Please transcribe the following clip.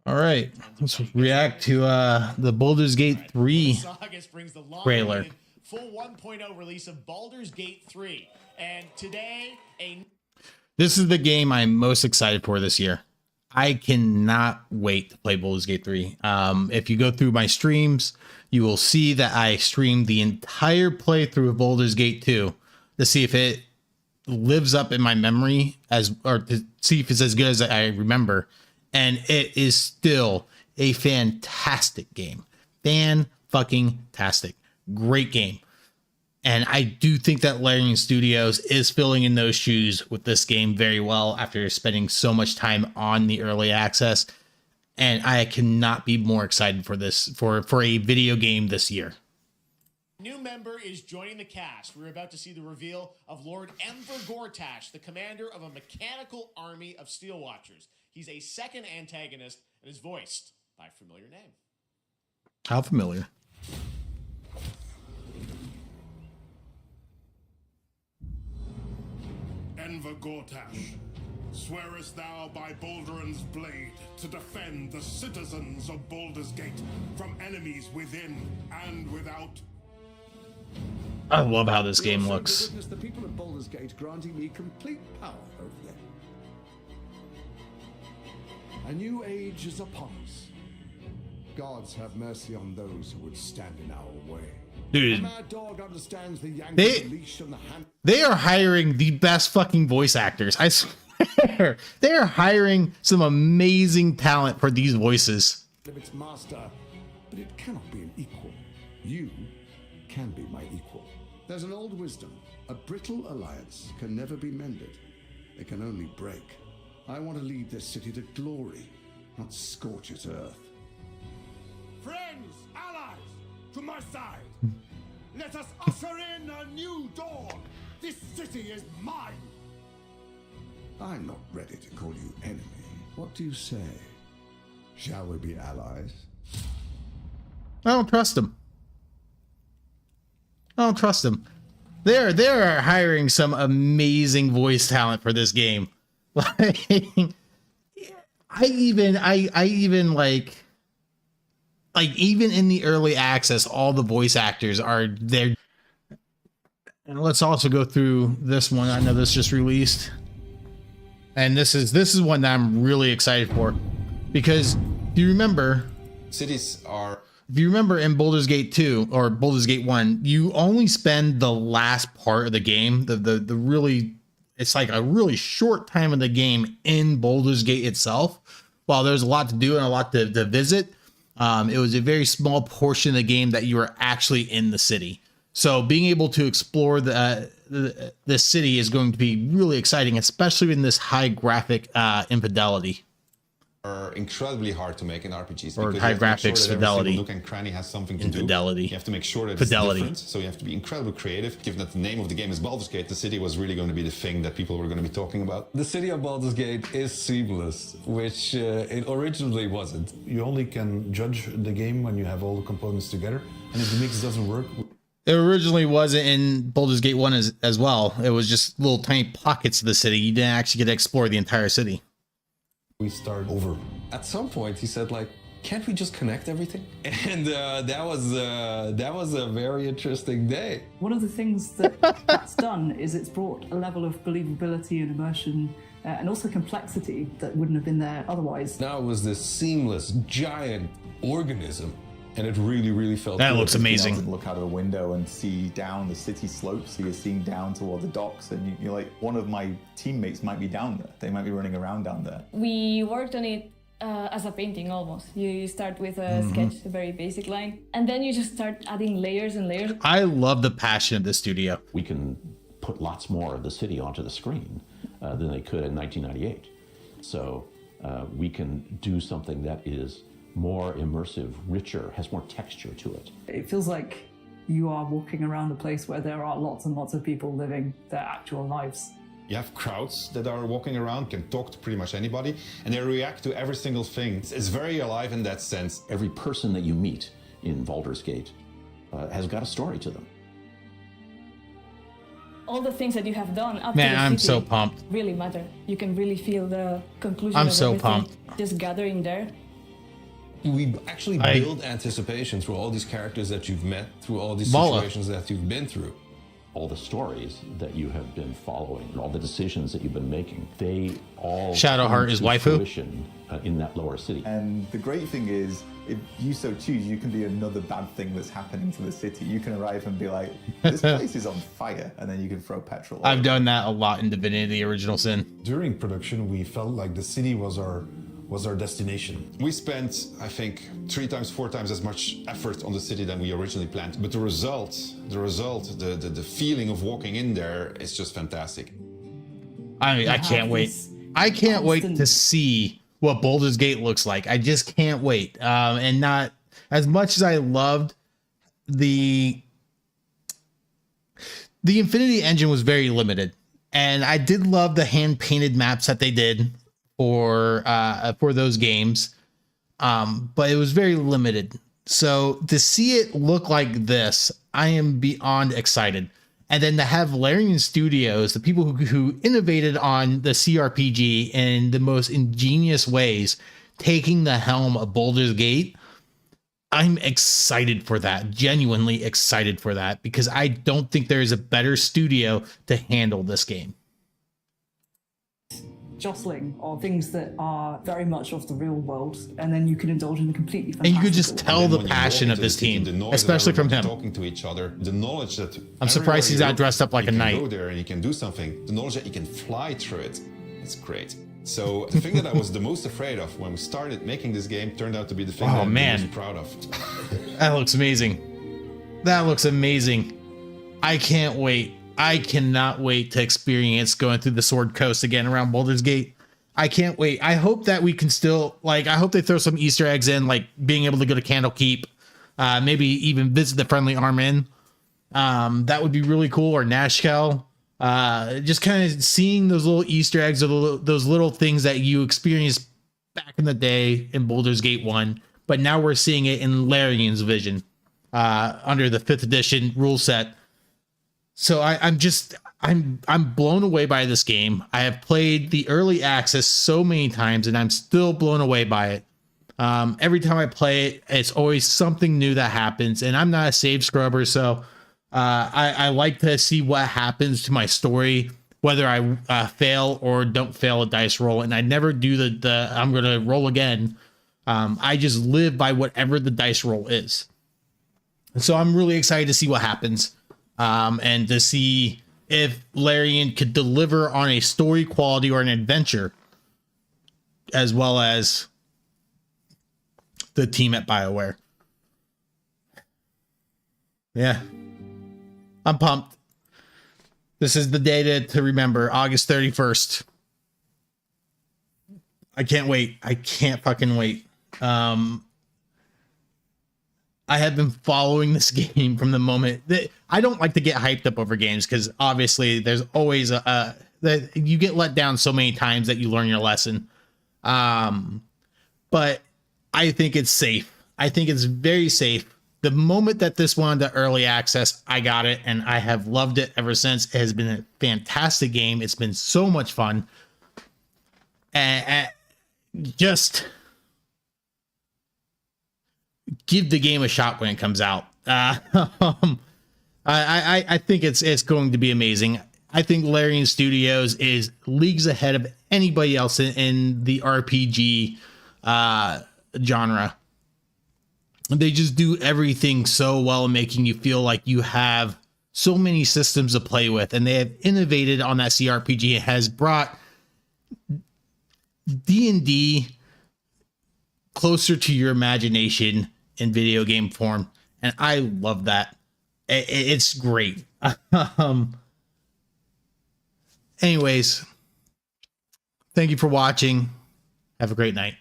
All right, let's react to the Baldur's Gate 3 trailer. Full 1.0 release of Baldur's Gate 3. And today, this is the game I'm most excited for this year. I cannot wait to play Baldur's Gate 3. If you go through my streams, you will see that I streamed the entire playthrough of Baldur's Gate 2 to see if it lives up in my memory or to see if it's as good as I remember. And it is still a fantastic game. Fan-fucking-tastic. Great game. And I do think that Larian Studios is filling in those shoes with this game very well after spending so much time on the early access. And I cannot be more excited for this, for a video game this year. New member is joining the cast. We're about to see the reveal of Lord Ember Gortash, the commander of a mechanical army of Steel Watchers. He's a second antagonist and is voiced by a familiar name. How familiar? Enver Gortash, swearest thou by Baldur's blade to defend the citizens of Baldur's Gate from enemies within and without? I love how this game looks. Witness the people of Baldur's Gate granting me complete power over them. A new age is upon us. Gods have mercy on those who would stand in our way. Dude, a mad dog understands the yank of the leash and the hand. They are hiring the best fucking voice actors. I swear. They are hiring some amazing talent for these voices. Of its master, but it cannot be an equal. You can be my equal. There's an old wisdom. A brittle alliance can never be mended. It can only break. I want to lead this city to glory, not scorch its earth. Friends, allies, to my side. Let us usher in a new dawn. This city is mine. I'm not ready to call you enemy. What do you say? Shall we be allies? I don't trust them. I don't trust them. They're hiring some amazing voice talent for this game. Like, I even like even in the early access, all the voice actors are there. And let's also go through this one. I know this just released, and this is one that I'm really excited for, because if you remember, if you remember in Baldur's Gate 2 or Baldur's Gate 1, you only spend the last part of the game, the really, it's like a really short time of the game in Baldur's Gate itself. While there's a lot to do and a lot to visit, it was a very small portion of the game that you were actually in the city. So being able to explore the city is going to be really exciting, especially in this high graphic infidelity. Are incredibly hard to make in RPGs, or because high you have to make graphics sure that fidelity. every single nook and cranny has something to Infidelity. do. You have to make sure that Fidelity. it's different, so you have to be incredibly creative. Given that the name of the game is Baldur's Gate, the city was really going to be the thing that people were going to be talking about. The city of Baldur's Gate is seamless, which it originally wasn't. You only can judge the game when you have all the components together, and if the mix doesn't work... It originally wasn't in Baldur's Gate 1 as well. It was just little tiny pockets of the city. You didn't actually get to explore the entire city. We start over. At some point, he said, like, can't we just connect everything? And that was a very interesting day. One of the things that that's done is it's brought a level of believability and immersion and also complexity that wouldn't have been there otherwise. Now it was this seamless, giant organism. And it really, really felt that good. looks amazing. Look out of the window and see down the city slope, so you're seeing down toward the docks, and you're like, one of my teammates might be down there. They might be running around down there. We worked on it as a painting almost. You start with a sketch, a very basic line, and then you just start adding layers and layers. I love the passion of this studio. We can put lots more of the city onto the screen than they could in 1998. So we can do something that is more immersive, richer, has more texture to it. It feels like you are walking around a place where there are lots and lots of people living their actual lives. You have crowds that are walking around, can talk to pretty much anybody, and they react to every single thing. It's very alive in that sense. Every person that you meet in Baldur's Gate has got a story to them. all the things that you have done up Man, to the I'm city so pumped. really matter. You can really feel the conclusion I'm of so everything pumped. just gathering there. We actually build anticipation through all these characters that you've met, through all these situations that you've been through. All the stories that you have been following, all the decisions that you've been making, they all Shadowheart come is to waifu? fruition, in that lower city. And the great thing is, if you so choose, you can be another bad thing that's happening to the city. You can arrive and be like, this place is on fire, and then you can throw petrol. I've done that a lot in Divinity: Original Sin. During production, we felt like the city was our destination. We spent, I think, 3 times, 4 times as much effort on the city than we originally planned. But the feeling of walking in there is just fantastic. I can't wait. I can't wait to see what Baldur's Gate looks like. I just can't wait. And not as much as I loved the Infinity Engine was very limited, and I did love the hand painted maps that they did for those games, but it was very limited. So to see it look like this, I am beyond excited. And then to have Larian Studios, the people who innovated on the CRPG in the most ingenious ways, taking the helm of Baldur's Gate, I'm excited for that. Genuinely excited for that, because I don't think there is a better studio to handle this game. Jostling or things that are very much of the real world, and then you can indulge in the completely And you could just fantastical. tell the When you passion walk of into this the city, team, the noise especially of from everyone him. talking to each other, the knowledge that I'm surprised he's everywhere not you dressed up like you a can knight. go there and you can do something. The knowledge that you can fly through it, it's great. So the thing that I was the most afraid of when we started making this game turned out to be the thing that I'm man. most proud of. That looks amazing. That looks amazing. I can't wait. I cannot wait to experience going through the Sword Coast again around Baldur's Gate. I can't wait. I hope that we can still, like, I hope they throw some Easter eggs in, like being able to go to Candlekeep, maybe even visit the Friendly Arm Inn. That would be really cool. Or Nashkel. Just kind of seeing those little Easter eggs, or those little things that you experienced back in the day in Baldur's Gate 1, but now we're seeing it in Larian's vision under the 5th edition rule set. So I'm blown away by this game. I have played the early access so many times, and I'm still blown away by it. Every time I play it, it's always something new that happens, and I'm not a save scrubber, so I like to see what happens to my story, whether I fail or don't fail a dice roll, and I never do the I'm going to roll again. I just live by whatever the dice roll is. And so I'm really excited to see what happens, and to see if Larian could deliver on a story quality or an adventure, as well as the team at BioWare. Yeah, I'm pumped. This is the day to remember, August 31st. I can't wait. I can't fucking wait. I have been following this game from the moment that I don't like to get hyped up over games, because obviously there's always that you get let down so many times that you learn your lesson. But I think it's safe. I think it's very safe. The moment that this went into early access, I got it, and I have loved it ever since. It has been a fantastic game. It's been so much fun. And just give the game a shot when it comes out. I think it's going to be amazing. I think Larian Studios is leagues ahead of anybody else in the RPG genre. They just do everything so well, making you feel like you have so many systems to play with, and they have innovated on that CRPG. It has brought D&D closer to your imagination in video game form, and I love that. It's great. Anyways, thank you for watching. Have a great night.